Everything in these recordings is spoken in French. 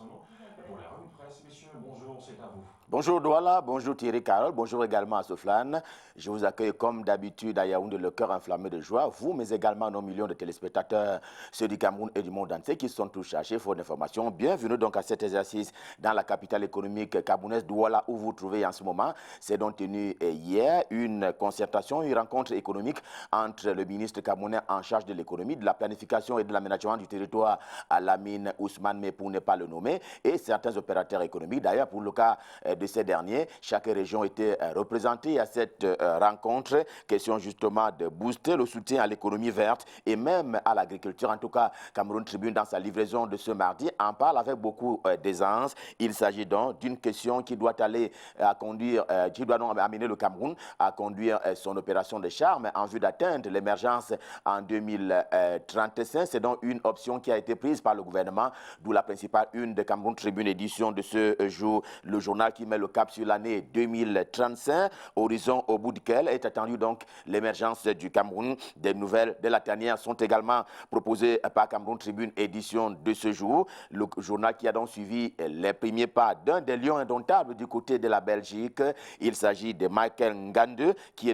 Arsenault. Et pour les revues de presse, messieurs, bonjour, c'est à vous. Bonjour Douala, bonjour Thierry Carole, bonjour également à Soflane. Je vous accueille comme d'habitude à Yaoundé, le cœur enflammé de joie, vous, mais également nos millions de téléspectateurs, ceux du Cameroun et du monde entier qui sont tous chargés pour l'information. Bienvenue donc à cet exercice dans la capitale économique camerounaise Douala où vous vous trouvez en ce moment. C'est donc tenu hier une concertation, une rencontre économique entre le ministre camerounais en charge de l'économie, de la planification et de l'aménagement du territoire à Lamine Ousmane, mais pour ne pas le nommer, et certains opérateurs économiques. D'ailleurs, pour le cas de ces derniers, chaque région était représentée à cette rencontre. Question justement de booster le soutien à l'économie verte et même à l'agriculture. En tout cas, Cameroun Tribune, dans sa livraison de ce mardi, en parle avec beaucoup d'aisance. Il s'agit donc d'une question qui doit aller à conduire, qui doit donc amener le Cameroun à conduire son opération de charme en vue d'atteindre l'émergence en 2035. C'est donc une option qui a été prise par le gouvernement, d'où la principale une de Cameroun Tribune, édition de ce jour, le journal qui met le cap sur l'année 2035, horizon au bout duquel est attendue donc l'émergence du Cameroun. Des nouvelles de la dernière sont également proposées par Cameroun Tribune, édition de ce jour, le journal qui a donc suivi les premiers pas d'un des lions indomptables du côté de la Belgique. Il s'agit de Michael Ngande qui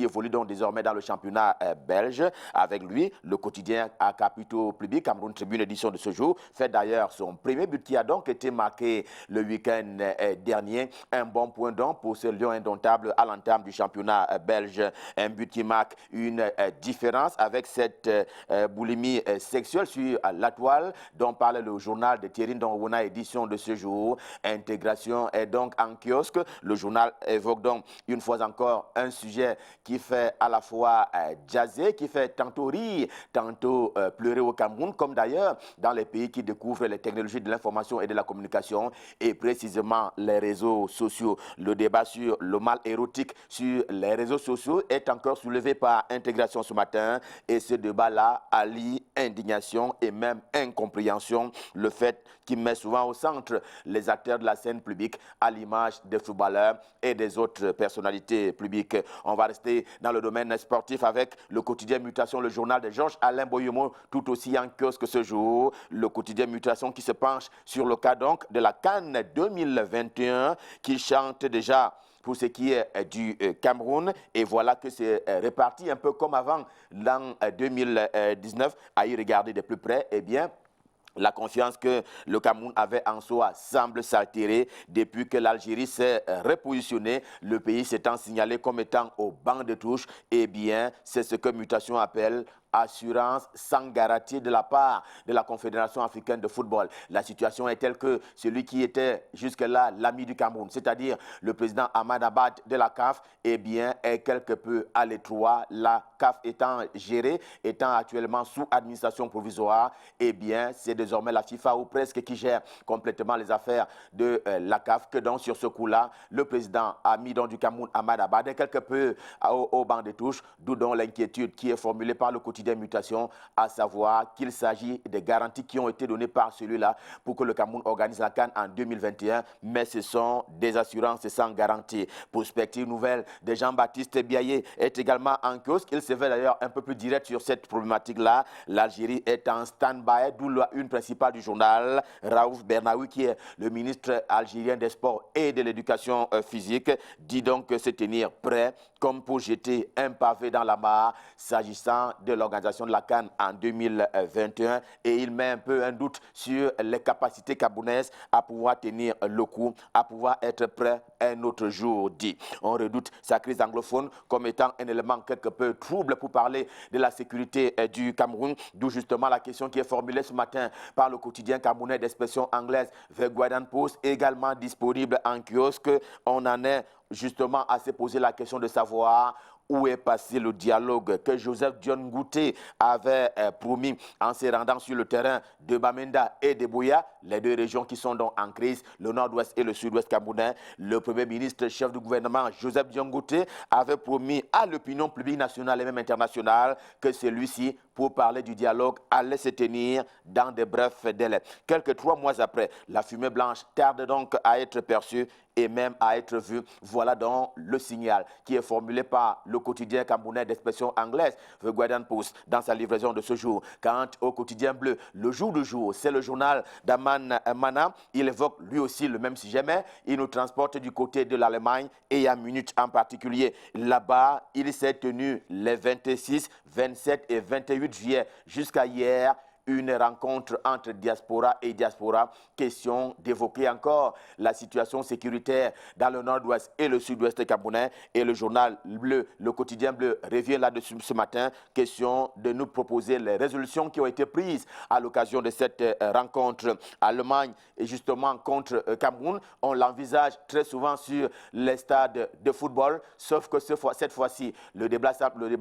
évolue donc désormais dans le championnat belge. Avec lui, le quotidien à capitaux publics, Cameroun Tribune, édition de ce jour, fait d'ailleurs son premier but qui a donc été marqué le week-end dernier. Un bon point donc pour ce lion indomptable à l'entame du championnat belge. Un but qui marque une différence avec cette boulimie sexuelle sur la toile dont parlait le journal de Thierry Ndongwona, édition de ce jour. Intégration est donc en kiosque. Le journal évoque donc une fois encore un sujet qui fait à la fois jazzer, qui fait tantôt rire, tantôt pleurer au Cameroun, comme d'ailleurs dans les pays qui découvrent les technologies de l'information et de la communication, et précisément les réseaux sociaux. Le débat sur le mal érotique sur les réseaux sociaux est encore soulevé par Intégration ce matin, et ce débat-là allie indignation et même incompréhension, le fait qui met souvent au centre les acteurs de la scène publique à l'image des footballeurs et des autres personnalités publiques. On va rester dans le domaine sportif avec le quotidien Mutation, le journal de Georges-Alain Boyemo, tout aussi en kiosque ce jour. Le quotidien Mutation qui se penche sur le cas donc de la CAN 2021 qui chante déjà pour ce qui est du Cameroun. Et voilà que c'est réparti un peu comme avant l'an 2019. À y regarder de plus près, eh bien, la confiance que le Cameroun avait en soi semble s'altérer depuis que l'Algérie s'est repositionnée. Le pays s'étant signalé comme étant au banc de touche, eh bien, c'est ce que Mutation appelle assurance sans garantie de la part de la Confédération africaine de football. La situation est telle que celui qui était jusque-là l'ami du Cameroun, c'est-à-dire le président Ahmad Abad de la CAF, eh bien, est quelque peu à l'étroit. La CAF étant gérée, étant actuellement sous administration provisoire, eh bien, c'est désormais la FIFA ou presque qui gère complètement les affaires de la CAF, que donc sur ce coup-là, le président ami donc du Cameroun, Ahmad Abad, est quelque peu au banc de touche, d'où donc l'inquiétude qui est formulée par le quotidien Mutation, à savoir qu'il s'agit des garanties qui ont été données par celui-là pour que le Cameroun organise la CAN en 2021, mais ce sont des assurances sans garantie. Prospective nouvelle de Jean-Baptiste Biaye est également en kiosque. Il se fait d'ailleurs un peu plus direct sur cette problématique-là. L'Algérie est en stand-by, d'où une principale du journal, Raouf Bernaoui, qui est le ministre algérien des Sports et de l'Éducation physique, dit donc se tenir prêt comme pour jeter un pavé dans la mare s'agissant de l'organisation de la CAN en 2021, et il met un peu un doute sur les capacités camerounaises à pouvoir tenir le coup, à pouvoir être prêt un autre jour, dit. On redoute sa crise anglophone comme étant un élément quelque peu trouble pour parler de la sécurité du Cameroun, d'où justement la question qui est formulée ce matin par le quotidien camerounais d'expression anglaise The Guardian Post, également disponible en kiosque. On en est justement à se poser la question de savoir où est passé le dialogue que Joseph Dione Ngouté avait promis en se rendant sur le terrain de Bamenda et de Buea, les deux régions qui sont donc en crise, le nord-ouest et le sud-ouest camerounais. Le premier ministre, chef du gouvernement, Joseph Dione Ngouté, avait promis à l'opinion publique nationale et même internationale que celui-ci, pour parler du dialogue, allait se tenir dans de brefs délais. Quelques 3 mois après, la fumée blanche tarde donc à être perçue et même à être vu. Voilà donc le signal qui est formulé par le quotidien camerounais d'expression anglaise, The Guardian Post, dans sa livraison de ce jour. Quant au quotidien bleu, le jour du jour, c'est le journal d'Aman Mana. Il évoque lui aussi le même sujet, mais il nous transporte du côté de l'Allemagne et à Munich en particulier. Là-bas, il s'est tenu les 26, 27 et 28 juillet jusqu'à hier. Une rencontre entre diaspora et diaspora, question d'évoquer encore la situation sécuritaire dans le nord-ouest et le sud-ouest camerounais. Et le journal bleu, le quotidien bleu, revient là-dessus ce matin, question de nous proposer les résolutions qui ont été prises à l'occasion de cette rencontre. Allemagne et justement contre Cameroun, on l'envisage très souvent sur les stades de football, sauf que cette fois-ci, le débat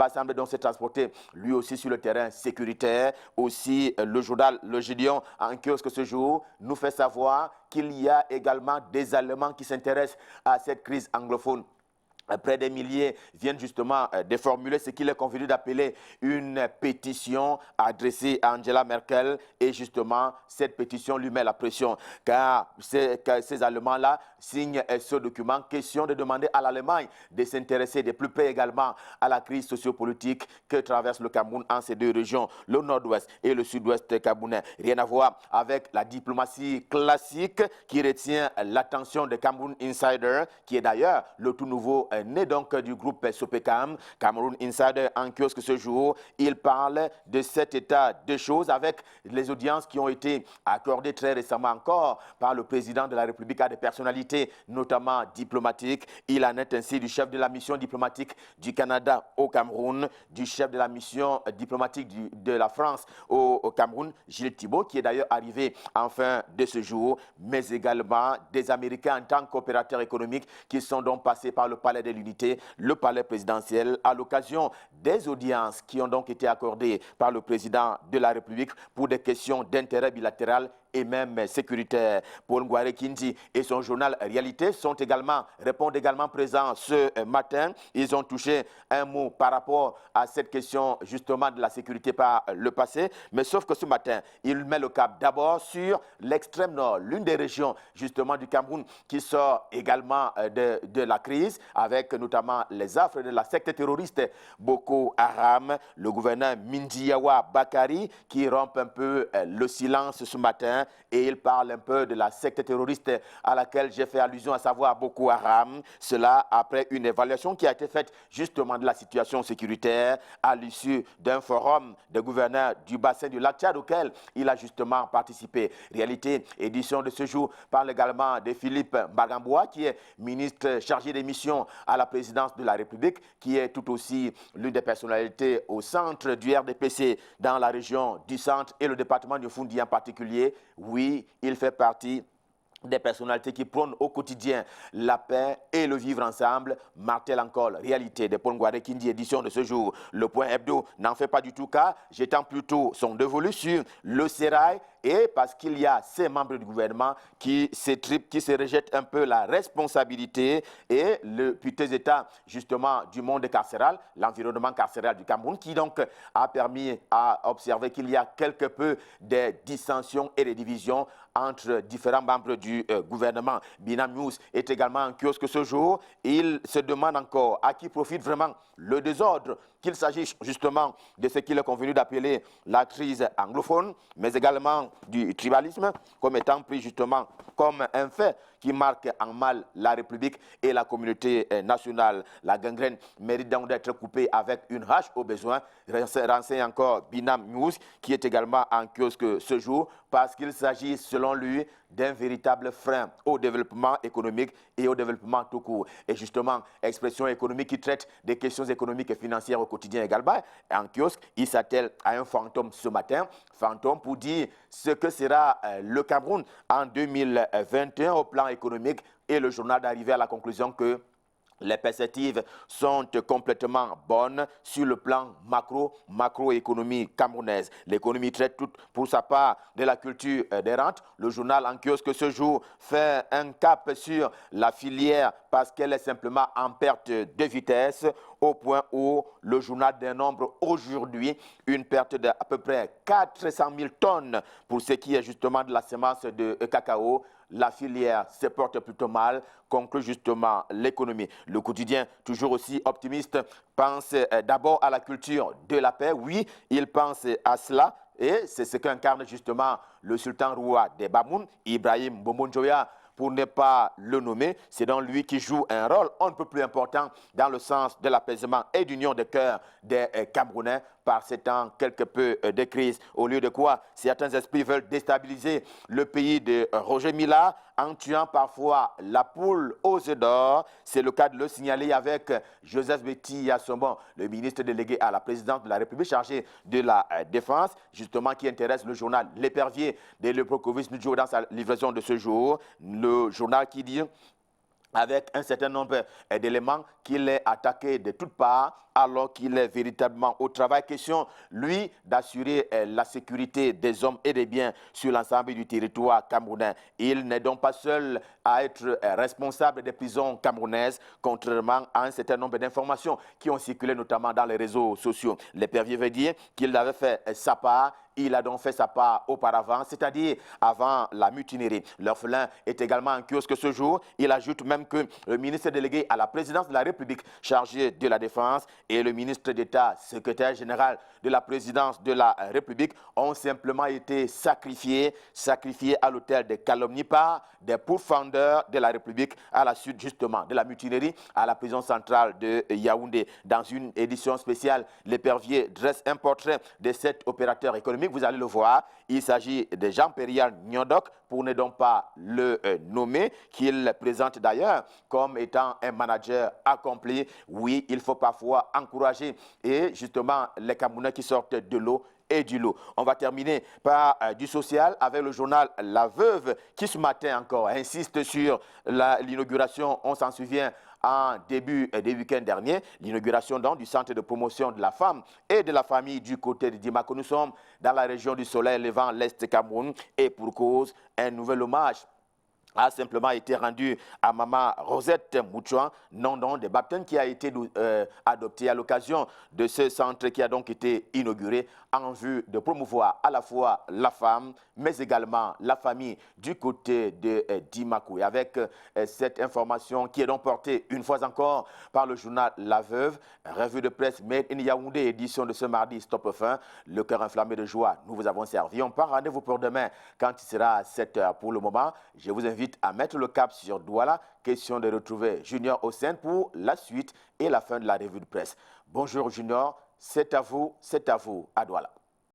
semble donc se transporter lui aussi sur le terrain sécuritaire, aussi le journal Le Gédéon en kiosque ce jour nous fait savoir qu'il y a également des Allemands qui s'intéressent à cette crise anglophone. Près des milliers viennent justement de formuler ce qu'il est convenu d'appeler une pétition adressée à Angela Merkel. Et justement, cette pétition lui met la pression. Car ces Allemands-là signent ce document. Question de demander à l'Allemagne de s'intéresser de plus près également à la crise sociopolitique que traverse le Cameroun en ces deux régions, le nord-ouest et le sud-ouest camerounais. Rien à voir avec la diplomatie classique qui retient l'attention de Cameroun Insider, qui est d'ailleurs le tout nouveau né donc du groupe Sopecam. Cameroun Insider en kiosque ce jour, il parle de cet état de choses avec les audiences qui ont été accordées très récemment encore par le président de la République à des personnalités notamment diplomatiques. Il en est ainsi du chef de la mission diplomatique du Canada au Cameroun, du chef de la mission diplomatique de la France au Cameroun, Gilles Thibault, qui est d'ailleurs arrivé en fin de ce jour, mais également des Américains en tant qu'opérateurs économiques qui sont donc passés par le palais de l'Unité, le palais présidentiel, à l'occasion des audiences qui ont donc été accordées par le président de la République pour des questions d'intérêt bilatéral et même sécuritaire. Paul Ngouaré Kindi et son journal Réalité répondent également présents ce matin. Ils ont touché un mot par rapport à cette question justement de la sécurité par le passé. Mais sauf que ce matin, il met le cap d'abord sur l'extrême nord, l'une des régions justement du Cameroun qui sort également de la crise, avec notamment les affres de la secte terroriste Boko Haram. Le gouverneur Mindiyawa Bakari qui rompt un peu le silence ce matin. Et il parle un peu de la secte terroriste à laquelle j'ai fait allusion, à savoir Boko Haram. Cela après une évaluation qui a été faite justement de la situation sécuritaire à l'issue d'un forum de gouverneurs du bassin du lac Tchad auquel il a justement participé. Réalité, édition de ce jour, parle également de Philippe Bagamboua, qui est ministre chargé des missions à la présidence de la République, qui est tout aussi l'une des personnalités au centre du RDPC dans la région du centre et le département du Foundi en particulier. Oui, il fait partie des personnalités qui prônent au quotidien la paix et le vivre ensemble. Martel encore, réalité de Paul Ngouaré Kindi, édition de ce jour. Le point hebdo n'en fait pas du tout cas, jetant plutôt son dévolu sur le sérail, et parce qu'il y a ces membres du gouvernement qui s'étripent, qui se rejettent un peu la responsabilité et le piteux état justement du monde carcéral, l'environnement carcéral du Cameroun, qui donc a permis à observer qu'il y a quelque peu de dissensions et de divisions entre différents membres du gouvernement. Binam News est également en kiosque ce jour. Il se demande encore à qui profite vraiment le désordre, qu'il s'agisse justement de ce qu'il est convenu d'appeler la crise anglophone, mais également du tribalisme, comme étant pris justement comme un fait qui marque en mal la République et la communauté nationale. La gangrène mérite donc d'être coupée avec une hache au besoin. Renseigne encore Binam News, qui est également en kiosque ce jour, parce qu'il s'agit, selon lui, d'un véritable frein au développement économique et au développement tout court. Et justement, expression économique qui traite des questions économiques et financières au quotidien également. En kiosque, il s'attelle à un fantôme ce matin, fantôme pour dire ce que sera le Cameroun en 2021 au plan économique, et le journal d'arriver à la conclusion que les perspectives sont complètement bonnes sur le plan macroéconomie camerounaise. L'économie traite toute pour sa part de la culture des rentes. Le journal en kiosque ce jour fait un cap sur la filière parce qu'elle est simplement en perte de vitesse. au point où le journal dénombre aujourd'hui une perte d'à peu près 400 000 tonnes pour ce qui est justement de la semence de cacao. La filière se porte plutôt mal, conclut justement l'économie. Le quotidien, toujours aussi optimiste, pense d'abord à la culture de la paix. Oui, il pense à cela. Et c'est ce qu'incarne justement le sultan roi des Bamoun, Ibrahim Bombonjoya, pour ne pas le nommer. C'est donc lui qui joue un rôle un peu plus important dans le sens de l'apaisement et d'union de cœur des Camerounais par ces temps quelque peu de crise. Au lieu de quoi, certains esprits veulent déstabiliser le pays de Roger Mila en tuant parfois la poule aux œufs d'or. C'est le cas de le signaler avec Joseph Betty Assombon, le ministre délégué à la présidence de la République chargé de la Défense, justement qui intéresse le journal L'Épervier de Leprocovis Nujou dans sa livraison de ce jour. Le journal qui dit avec un certain nombre d'éléments qu'il est attaqué de toutes parts alors qu'il est véritablement au travail. Question, lui, d'assurer la sécurité des hommes et des biens sur l'ensemble du territoire camerounais. Il n'est donc pas seul à être responsable des prisons camerounaises, contrairement à un certain nombre d'informations qui ont circulé notamment dans les réseaux sociaux. L'Épervier veut dire qu'il avait fait sa part. Il a donc fait sa part auparavant, c'est-à-dire avant la mutinerie. L'orphelin est également en kiosque ce jour. Il ajoute même que le ministre délégué à la présidence de la République chargé de la Défense et le ministre d'État, secrétaire général de la présidence de la République ont simplement été sacrifiés à l'autel des calomnies par des pourfendeurs de la République à la suite justement de la mutinerie à la prison centrale de Yaoundé. Dans une édition spéciale, l'Épervier dresse un portrait de cet opérateur économique. Vous allez le voir, il s'agit de Jean-Périal Nyondok, pour ne donc pas le nommer, qu'il présente d'ailleurs comme étant un manager accompli. Oui, il faut parfois encourager et justement les Camerounais qui sortent de l'eau et du lot. On va terminer par du social avec le journal La Veuve qui ce matin encore insiste sur l'inauguration, on s'en souvient, en début des week-ends derniers, l'inauguration du centre de promotion de la femme et de la famille du côté de Dimako. Nous sommes dans la région du Soleil levant l'Est Cameroun et pour cause, un nouvel hommage a simplement été rendu à Maman Rosette Moutchouan, nom des baptêmes qui a été adopté à l'occasion de ce centre qui a donc été inauguré en vue de promouvoir à la fois la femme, mais également la famille du côté de Dimako. Et avec cette information qui est donc portée une fois encore par le journal La Veuve, revue de presse Made in Yaoundé, édition de ce mardi, stop fin, le cœur enflammé de joie, nous vous avons servi. On part rendez-vous pour demain quand il sera à 7 h. Pour le moment, je vous invite à mettre le cap sur Douala, question de retrouver Junior Hossein pour la suite et la fin de la revue de presse. Bonjour Junior, c'est à vous, à Douala.